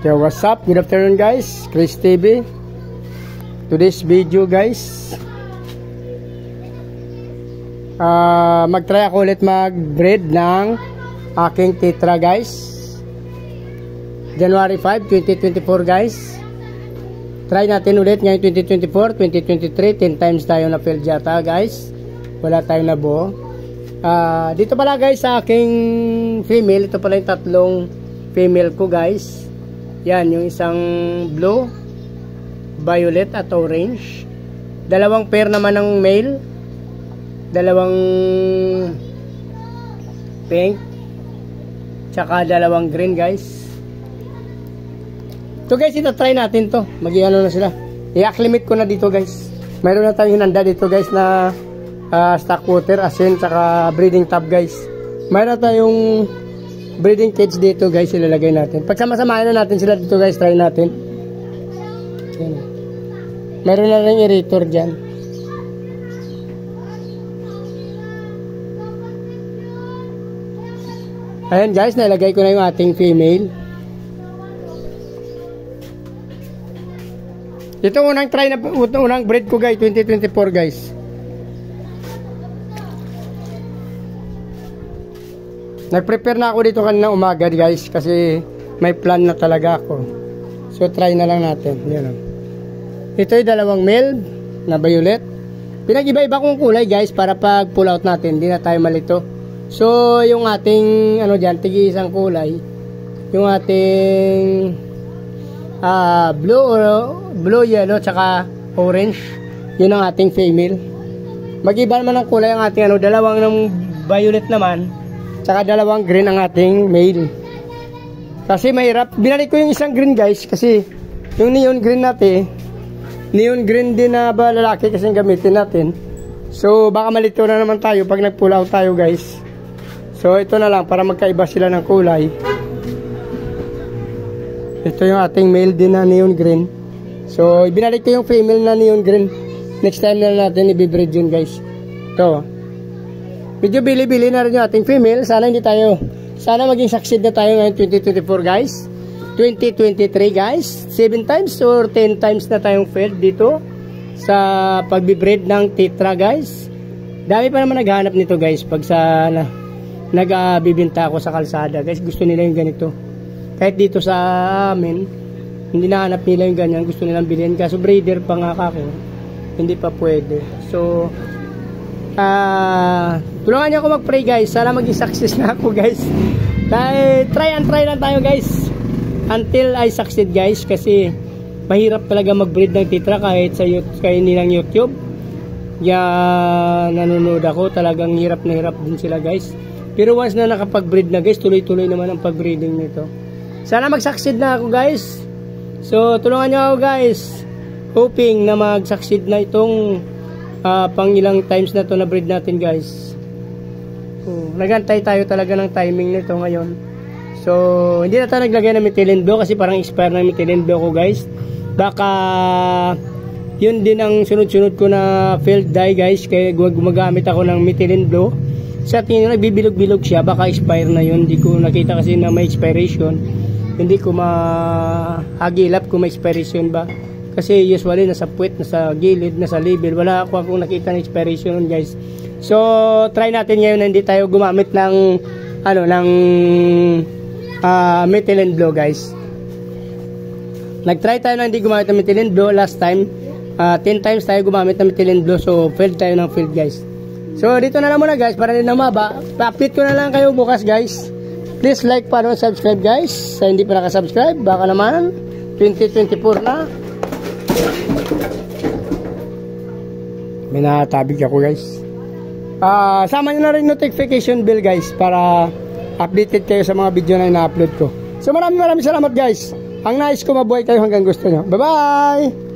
Yo, what's up? Good afternoon guys, Chris TV. Today's video guys, mag-try ako ulit mag-breed ng aking tetra guys. January 5, 2024 guys. Try natin ulit ngayon 2024, 2023. 10 times tayo na failed yata guys. Wala tayong nabuo. Dito pala guys sa aking female, ito pala yung tatlong female ko guys. Yan, yung isang blue, violet at orange. Dalawang pair naman ng male. Dalawang pink. Tsaka dalawang green guys. Ito guys, ito-try natin to. Mag-iano na sila. I-acclimate ko na dito guys. Mayroon na tayong hinanda dito guys na stock water, asin, tsaka breeding tub guys. Mayroon tayong breeding cage dito guys, ilalagay natin. Pagsama-samahin na natin sila dito guys, try natin. Yan. Meron na rin aerator dyan. Ayan guys, nalagay ko na yung ating female. Ito unang try na, unang breed ko guys, 2024 guys. Nag-prepare na ako dito kanina umaga guys kasi may plan na talaga ako. So try na lang natin. Yan o. Ito ay dalawang male na violet. Pinag-iba-iba kong kulay guys para pag pull out natin, hindi na tayo malito. So yung ating ano dyan, tigi isang kulay. Yung ating blue, yellow, tsaka orange. Yun ang ating female. Mag-iba naman ang kulay ang ating ano, dalawang ng violet naman. Tsaka dalawang green ang ating male. Kasi mahirap. Binalik ko yung isang green guys. Kasi yung neon green natin, neon green din na ba lalaki kasi gamitin natin. So baka malito na naman tayo pag nag-pull out tayo guys. So ito na lang para magkaiba sila ng kulay. Ito yung ating male din na neon green. So ibinalik ko yung female na neon green. Next time na natin i-breed yun guys. Ito. Medyo bili-bili na rin yung ating female. Sana maging succeed na tayo ngayon 2024 guys. 2023 guys. 7 times or 10 times na tayong failed dito sa pagbibreed ng tetra guys. Dami pa naman naghahanap nito guys pag sa nagbibinta ako sa kalsada guys. Gusto nila yung ganito. Kahit dito sa amin, hindi nahanap nila yung ganyan. Gusto nilang bilhin. Kaso breeder pa nga ako. Hindi pa pwede. So tulungan niyo ako mag-pray guys. Sana maging success na ako guys. Try lang tayo guys until I succeed guys. Kasi mahirap talaga mag-breed ng tetra kahit sa nilang YouTube. Nanonood ako. Talagang hirap na hirap din sila guys. Pero once na nakapag-breed na guys, tuloy-tuloy naman ang pag-breeding nito. Sana mag-succeed na ako guys. So tulungan niyo ako guys. Hoping na mag-succeed na itong pang ilang times na to na breed natin guys. Nagantay tayo talaga ng timing nito ngayon. So hindi na tayo naglagay ng methylene blue kasi parang expire na methylene blue ko guys. Baka yun din ang sunod-sunod ko na failed dye guys. Kaya gumagamit ako ng methylene blue. Sa tingin nagbibilog-bilog siya, baka expire na yun. Hindi ko nakita kasi na may expiration. Hindi ko mahagilap kung may expiration ba. Kasi usually nasa puwet, nasa gilid, nasa label, wala akong nakita ng expiration guys. So try natin ngayon na hindi tayo gumamit ng methylene blue guys. Nag-try tayo na hindi gumamit ng methylene blue last time. 10 times tayo gumamit ng methylene blue, so failed tayo ng failed guys. So dito na lang muna guys para din na maba. Pa-update ko na lang kayo bukas guys. Please like, follow, subscribe guys. Sa hindi pa nakasubscribe, baka naman 2024 na. May natabig ako guys. Sama nyo na rin notification bell guys para updated kayo sa mga video na ina-upload ko. So maraming salamat guys. Ang nais ko mabuhay kayo hanggang gusto nyo. Bye bye!